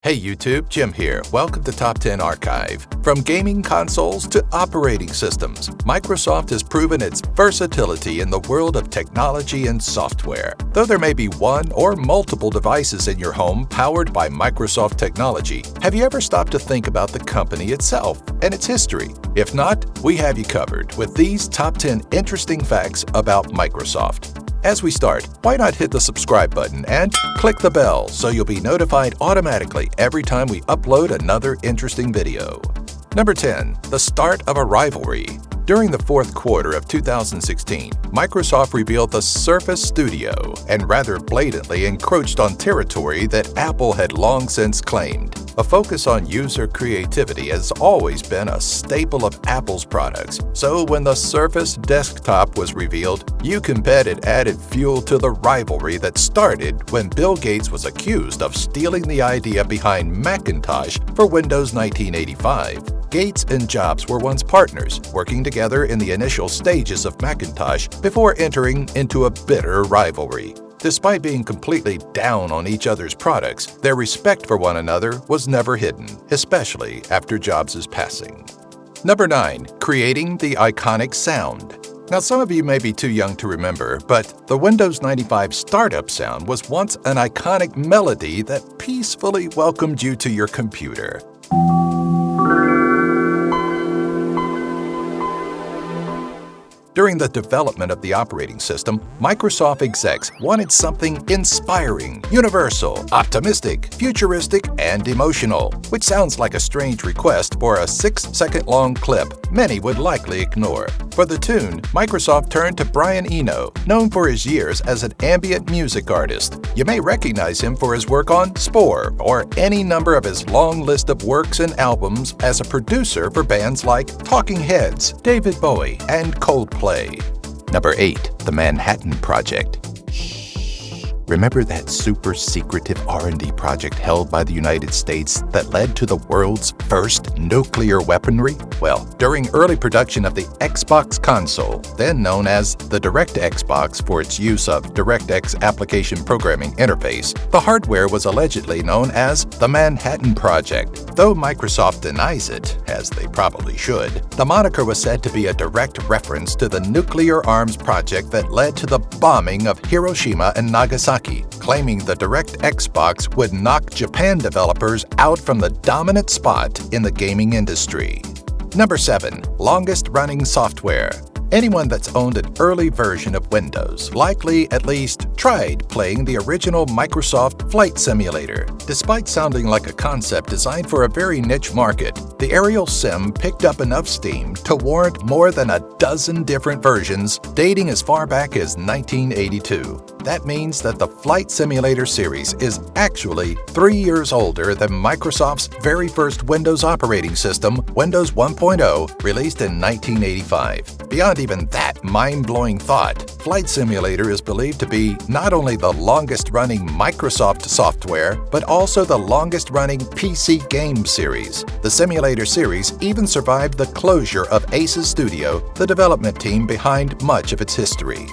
Hey YouTube, Jim here. Welcome to Top 10 Archive. From gaming consoles to operating systems, Microsoft has proven its versatility in the world of technology and software. Though there may be one or multiple devices in your home powered by Microsoft technology, have you ever stopped to think about the company itself and its history? If not, we have you covered with these top 10 interesting facts about Microsoft. As we start, why not hit the subscribe button and click the bell so you'll be notified automatically every time we upload another interesting video. Number 10. The start of a rivalry. During the fourth quarter of 2016, Microsoft revealed the Surface Studio and rather blatantly encroached on territory that Apple had long since claimed. A focus on user creativity has always been a staple of Apple's products, so when the Surface Desktop was revealed, you can bet it added fuel to the rivalry that started when Bill Gates was accused of stealing the idea behind Macintosh for Windows 1985. Gates and Jobs were once partners, working together in the initial stages of Macintosh before entering into a bitter rivalry. Despite being completely down on each other's products, their respect for one another was never hidden, especially after Jobs' passing. Number 9. Creating the iconic sound. Now, some of you may be too young to remember, but the Windows 95 startup sound was once an iconic melody that peacefully welcomed you to your computer. During the development of the operating system, Microsoft execs wanted something inspiring, universal, optimistic, futuristic, and emotional, which sounds like a strange request for a 6-second-long clip many would likely ignore. For the tune, Microsoft turned to Brian Eno, known for his years as an ambient music artist. You may recognize him for his work on Spore or any number of his long list of works and albums as a producer for bands like Talking Heads, David Bowie, and Coldplay. Number 8. The Manhattan Project. Remember that super secretive R&D project held by the United States that led to the world's first nuclear weaponry? Well, during early production of the Xbox console, then known as the DirectX for its use of DirectX application programming interface, the hardware was allegedly known as the Manhattan Project. Though Microsoft denies it, as they probably should, the moniker was said to be a direct reference to the nuclear arms project that led to the bombing of Hiroshima and Nagasaki, claiming the DirectX would knock Japan developers out from the dominant spot in the gaming industry. Number 7. Longest-running software. Anyone that's owned an early version of Windows likely at least tried playing the original Microsoft Flight Simulator. Despite sounding like a concept designed for a very niche market, the aerial sim picked up enough steam to warrant more than a dozen different versions dating as far back as 1982. That means that the Flight Simulator series is actually 3 years older than Microsoft's very first Windows operating system, Windows 1.0, released in 1985. Beyond even that mind-blowing thought, Flight Simulator is believed to be not only the longest-running Microsoft software, but also the longest-running PC game series. The Simulator series even survived the closure of Aces Studio, the development team behind much of its history.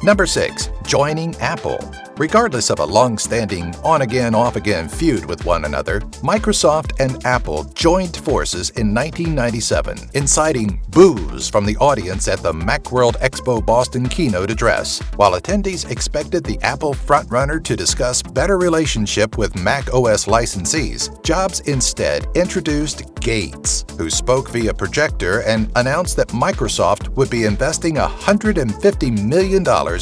Number 6. Joining Apple. Regardless of a long-standing on-again, off-again feud with one another, Microsoft and Apple joined forces in 1997, inciting boos from the audience at the Macworld Expo Boston keynote address. While attendees expected the Apple frontrunner to discuss better relationship with Mac OS licensees, Jobs instead introduced Gates, who spoke via projector and announced that Microsoft would be investing $150 million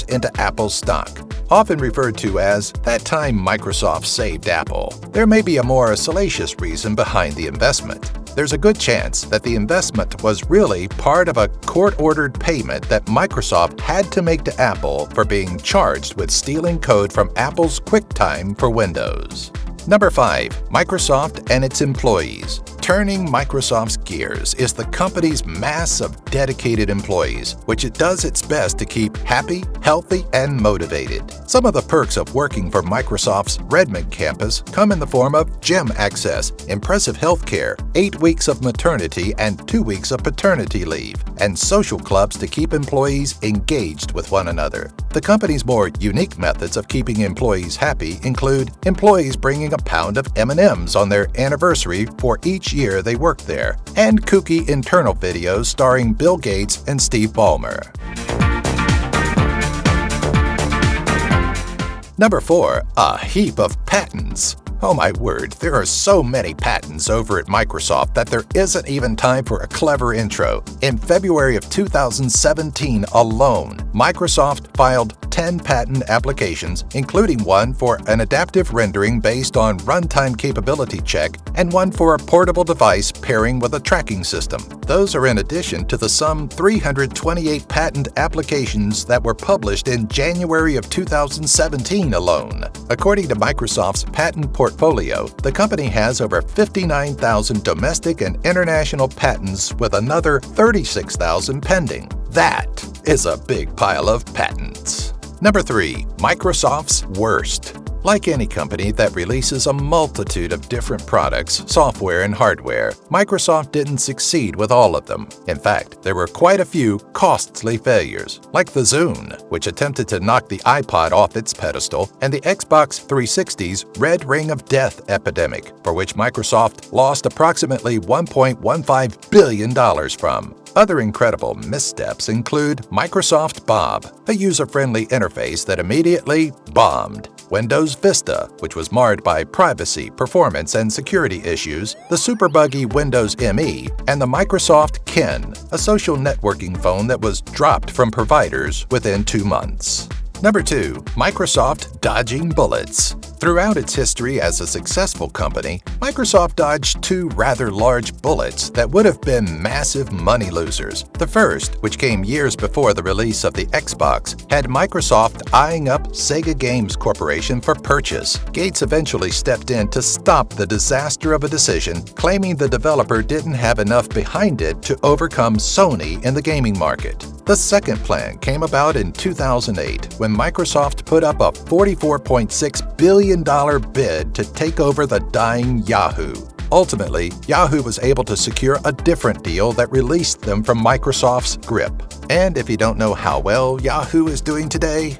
into Apple's stock. Often referred to as that time Microsoft saved Apple, there may be a more salacious reason behind the investment. There's a good chance that the investment was really part of a court-ordered payment that Microsoft had to make to Apple for being charged with stealing code from Apple's QuickTime for Windows. Number 5. Microsoft and its employees. turning Microsoft's gears is the company's mass of dedicated employees, which it does its best to keep happy, healthy, and motivated. Some of the perks of working for Microsoft's Redmond campus come in the form of gym access, impressive health care, 8 weeks of maternity and 2 weeks of paternity leave, and social clubs to keep employees engaged with one another. The company's more unique methods of keeping employees happy include employees bringing a pound of M&Ms on their anniversary for each year they work there, and kooky internal videos starring Bill Gates and Steve Ballmer. Number 4. A heap of patents. Oh my word, there are so many patents over at Microsoft that there isn't even time for a clever intro. In February of 2017 alone, Microsoft filed 10 patent applications, including one for an adaptive rendering based on runtime capability check and one for a portable device pairing with a tracking system. Those are in addition to the some 328 patent applications that were published in January of 2017 alone. According to Microsoft's patent portfolio, the company has over 59,000 domestic and international patents with another 36,000 pending. That is a big pile of patents. Number 3. Microsoft's worst. Like any company that releases a multitude of different products, software, and hardware, Microsoft didn't succeed with all of them. In fact, there were quite a few costly failures, like the Zune, which attempted to knock the iPod off its pedestal, and the Xbox 360's Red Ring of Death epidemic, for which Microsoft lost approximately $1.15 billion from. Other incredible missteps include Microsoft Bob, a user-friendly interface that immediately bombed, Windows Vista, which was marred by privacy, performance, and security issues, the super buggy Windows ME, and the Microsoft Kin, a social networking phone that was dropped from providers within 2 months. Number 2. Microsoft dodging bullets. Throughout its history as a successful company, Microsoft dodged 2 rather large bullets that would have been massive money losers. The first, which came years before the release of the Xbox, had Microsoft eyeing up Sega Games Corporation for purchase. Gates eventually stepped in to stop the disaster of a decision, claiming the developer didn't have enough behind it to overcome Sony in the gaming market. The second plan came about in 2008 when Microsoft put up a $44.6 billion bid to take over the dying Yahoo. Ultimately, Yahoo was able to secure a different deal that released them from Microsoft's grip. And if you don't know how well Yahoo is doing today,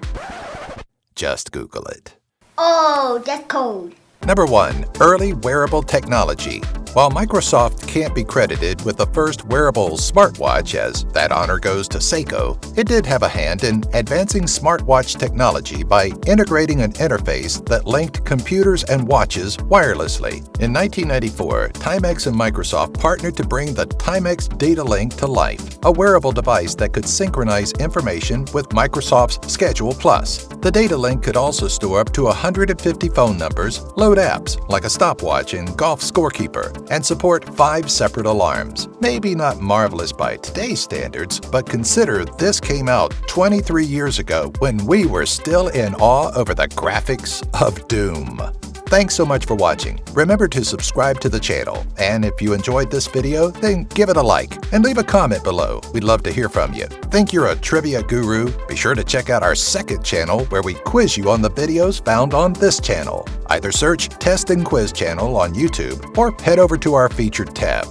just Google it. Oh, that's cold. Number 1. Early wearable technology. While Microsoft can't be credited with the first wearable smartwatch, as that honor goes to Seiko, it did have a hand in advancing smartwatch technology by integrating an interface that linked computers and watches wirelessly. In 1994, Timex and Microsoft partnered to bring the Timex Data Link to life, a wearable device that could synchronize information with Microsoft's Schedule Plus. The Data Link could also store up to 150 phone numbers, load apps like a stopwatch and golf scorekeeper, and support 5 separate alarms. Maybe not marvelous by today's standards, but consider this came out 23 years ago when we were still in awe over the graphics of doom. Thanks so much for watching. Remember to subscribe to the channel, and if you enjoyed this video, then give it a like and leave a comment below. We'd love to hear from you. Think you're a trivia guru? Be sure to check out our second channel where we quiz you on the videos found on this channel. Either search Test and Quiz Channel on YouTube or head over to our featured tab.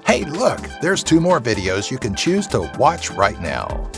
Hey, look, there's 2 more videos you can choose to watch right now.